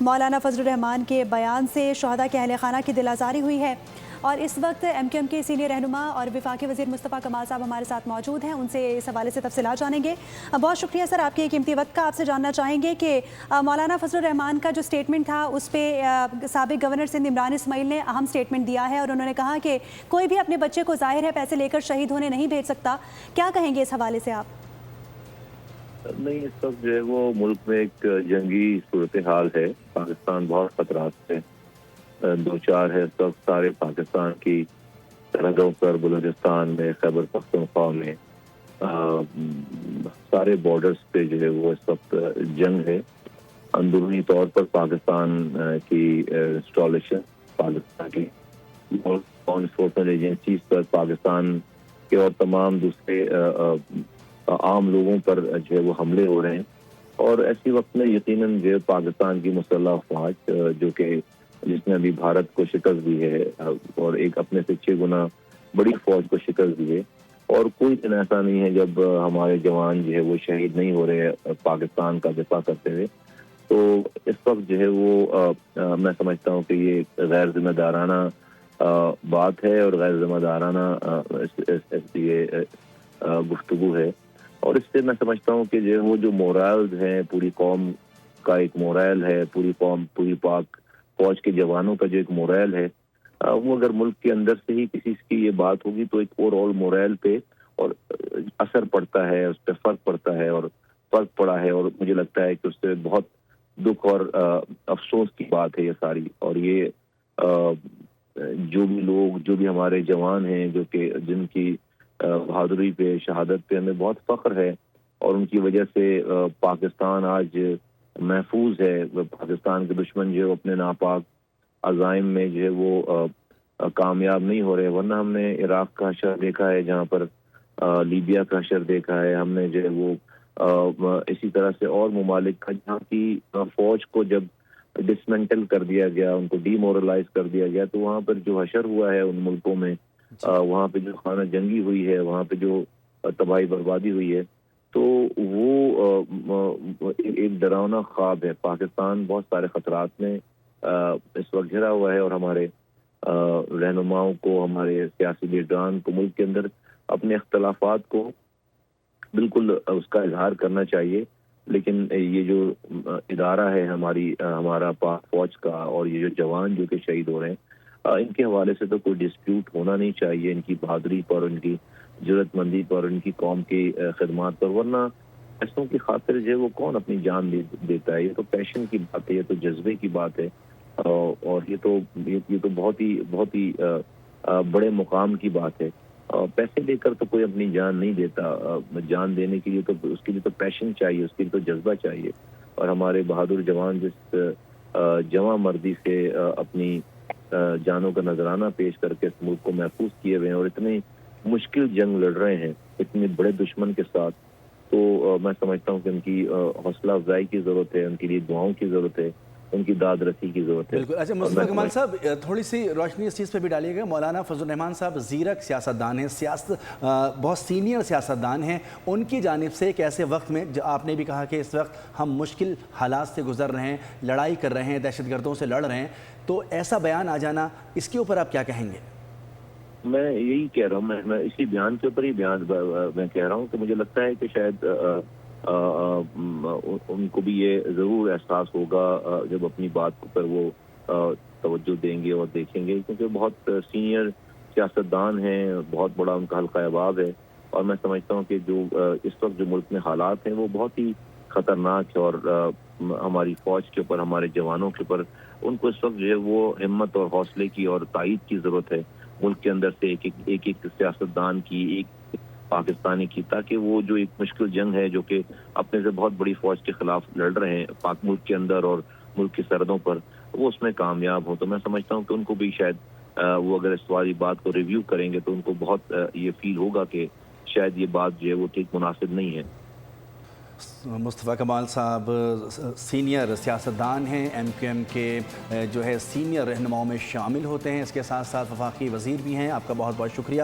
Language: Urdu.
مولانا فضل الرحمان کے بیان سے شہداء کے اہل خانہ کی دل آزاری ہوئی ہے، اور اس وقت ایم کیو ایم کے سینئر رہنما اور وفاقی وزیر مصطفیٰ کمال صاحب ہمارے ساتھ موجود ہیں، ان سے اس حوالے سے تفصیلات جانیں گے۔ بہت شکریہ سر آپ کے قیمتی وقت کا۔ آپ سے جاننا چاہیں گے کہ مولانا فضل الرحمان کا جو سٹیٹمنٹ تھا اس پہ سابق گورنر سندھ عمران اسماعیل نے اہم سٹیٹمنٹ دیا ہے، اور انہوں نے کہا کہ کوئی بھی اپنے بچے کو ظاہر ہے پیسے لے کر شہید ہونے نہیں بھیج سکتا۔ کیا کہیں گے اس حوالے سے آپ؟ نہیں، اس وقت جو ہے وہ ملک میں ایک جنگی صورتحال ہے۔ پاکستان بہت خطرات سے دو چار ہے اس وقت۔ سارے پاکستان کی سرحدوں پر، بلوچستان میں، خیبر پختونخوا میں، سارے بارڈرز پہ جو ہے وہ اس وقت جنگ ہے۔ اندرونی طور پر پاکستان کی انسٹالیشن، پاکستان کی انفورسمنٹ ایجنسیز پر، پاکستان کے اور تمام دوسرے عام لوگوں پر جو ہے وہ حملے ہو رہے ہیں، اور ایسی وقت میں یقیناً جو پاکستان کی مسلح افواج جو کہ جس نے ابھی بھارت کو شکست دی ہے اور ایک اپنے سے 6 گنا بڑی فوج کو شکست دی ہے، اور کوئی دن ایسا نہیں ہے جب ہمارے جوان جو ہے وہ شہید نہیں ہو رہے پاکستان کا دفاع کرتے ہوئے۔ تو اس وقت جو ہے وہ میں سمجھتا ہوں کہ یہ غیر ذمہ دارانہ بات ہے اور غیر ذمہ دارانہ یہ گفتگو ہے، اور اس سے میں سمجھتا ہوں کہ جو مورائلز ہیں، پوری قوم کا ایک مورائل ہے، پوری قوم، پوری پاک فوج کے جوانوں کا جو ایک مورائل ہے، وہ اگر ملک کے اندر سے ہی کسی کی یہ بات ہوگی تو ایک اوور آل مورائل پہ اور اثر پڑتا ہے، اس پہ فرق پڑتا ہے اور فرق پڑا ہے، اور مجھے لگتا ہے کہ اس سے بہت دکھ اور افسوس کی بات ہے یہ ساری۔ اور یہ جو بھی لوگ، جو بھی ہمارے جوان ہیں جو کہ جن کی بہادری پہ، شہادت پہ ہمیں بہت فخر ہے، اور ان کی وجہ سے پاکستان آج محفوظ ہے۔ پاکستان کے دشمن جو ہے اپنے ناپاک عزائم میں جو ہے وہ کامیاب نہیں ہو رہے، ورنہ ہم نے عراق کا حشر دیکھا ہے، جہاں پر لیبیا کا حشر دیکھا ہے، ہم نے جو ہے وہ اسی طرح سے اور ممالک کا جہاں کی فوج کو جب ڈسمنٹل کر دیا گیا، ان کو ڈی مورلائز کر دیا گیا، تو وہاں پر جو حشر ہوا ہے ان ملکوں میں، وہاں پہ جو خانہ جنگی ہوئی ہے، وہاں پہ جو تباہی بربادی ہوئی ہے، تو وہ ایک ڈراؤنا خواب ہے۔ پاکستان بہت سارے خطرات میں اس وقت گھرا ہوا ہے، اور ہمارے رہنماؤں کو، ہمارے سیاسی لیڈران کو ملک کے اندر اپنے اختلافات کو بالکل اس کا اظہار کرنا چاہیے، لیکن یہ جو ادارہ ہے ہمارا پاک فوج کا، اور یہ جو جوان جو کہ شہید ہو رہے ہیں، ان کے حوالے سے تو کوئی ڈسپیوٹ ہونا نہیں چاہیے، ان کی بہادری پر، ان کی جرات مندی پر، ان کی قوم کی خدمات پر، ورنہ ایسوں کی خاطر جو ہے وہ کون اپنی جان دیتا ہے؟ یہ تو پیشن کی بات ہے، یہ تو جذبے کی بات ہے، اور یہ تو بہت ہی بڑے مقام کی بات ہے۔ پیسے لے کر تو کوئی اپنی جان نہیں دیتا، جان دینے کے لیے تو اس کے لیے تو پیشن چاہیے، اس کے لیے تو جذبہ چاہیے، اور ہمارے بہادر جوان جس جواں مردی سے اپنی جانوں کا نذرانہ پیش کر کے اس ملک کو محفوظ کیے ہوئے ہیں، اور اتنی مشکل جنگ لڑ رہے ہیں اتنے بڑے دشمن کے ساتھ، تو میں سمجھتا ہوں کہ ان کی حوصلہ افزائی کی ضرورت ہے، ان کے لیے دعاؤں کی ضرورت ہے، ان کی داد رسی کی ضرورت ہے۔ بالکل۔ اچھا مصطفیٰ کمال صاحب، تھوڑی سی روشنی اس چیز پہ بھی ڈالیے گا۔ مولانا فضل الرحمان صاحب زیرک سیاستدان ہیں، بہت سینئر سیاستدان ہیں، ان کی جانب سے ایک ایسے وقت میں آپ نے بھی کہا کہ اس وقت ہم مشکل حالات سے گزر رہے ہیں، لڑائی کر رہے ہیں، دہشت گردوں سے لڑ رہے ہیں، تو ایسا بیان آ جانا، اس کے اوپر آپ کیا کہیں گے؟ میں یہی کہہ رہا ہوں، میں اسی بیان کے اوپر ہی میں کہہ رہا ہوں کہ مجھے لگتا ہے کہ شاید ان کو بھی یہ ضرور احساس ہوگا جب اپنی بات پر وہ توجہ دیں گے اور دیکھیں گے، کیونکہ بہت سینئر سیاستدان ہیں، بہت بڑا ان کا حلقہ احباب ہے، اور میں سمجھتا ہوں کہ جو اس وقت جو ملک میں حالات ہیں وہ بہت ہی خطرناک ہے، اور ہماری فوج کے اوپر، ہمارے جوانوں کے اوپر ان کو اس وقت جو ہے وہ ہمت اور حوصلے کی اور تائید کی ضرورت ہے، ملک کے اندر سے ایک سیاستدان کی، ایک پاکستانی کی، تاکہ وہ جو ایک مشکل جنگ ہے جو کہ اپنے سے بہت بڑی فوج کے خلاف لڑ رہے ہیں پاک ملک کے اندر اور ملک کی سرحدوں پر، وہ اس میں کامیاب ہوں۔ تو میں سمجھتا ہوں کہ ان کو بھی شاید وہ اگر اس والی بات کو ریویو کریں گے تو ان کو بہت یہ فیل ہوگا کہ شاید یہ بات جو ہے وہ ٹھیک مناسب نہیں ہے۔ مصطفیٰ کمال صاحب سینئر سیاستدان ہیں، ایم کیو ایم کے جو ہے سینئر رہنماؤں میں شامل ہوتے ہیں، اس کے ساتھ ساتھ وفاقی وزیر بھی ہیں۔ آپ کا بہت بہت شکریہ۔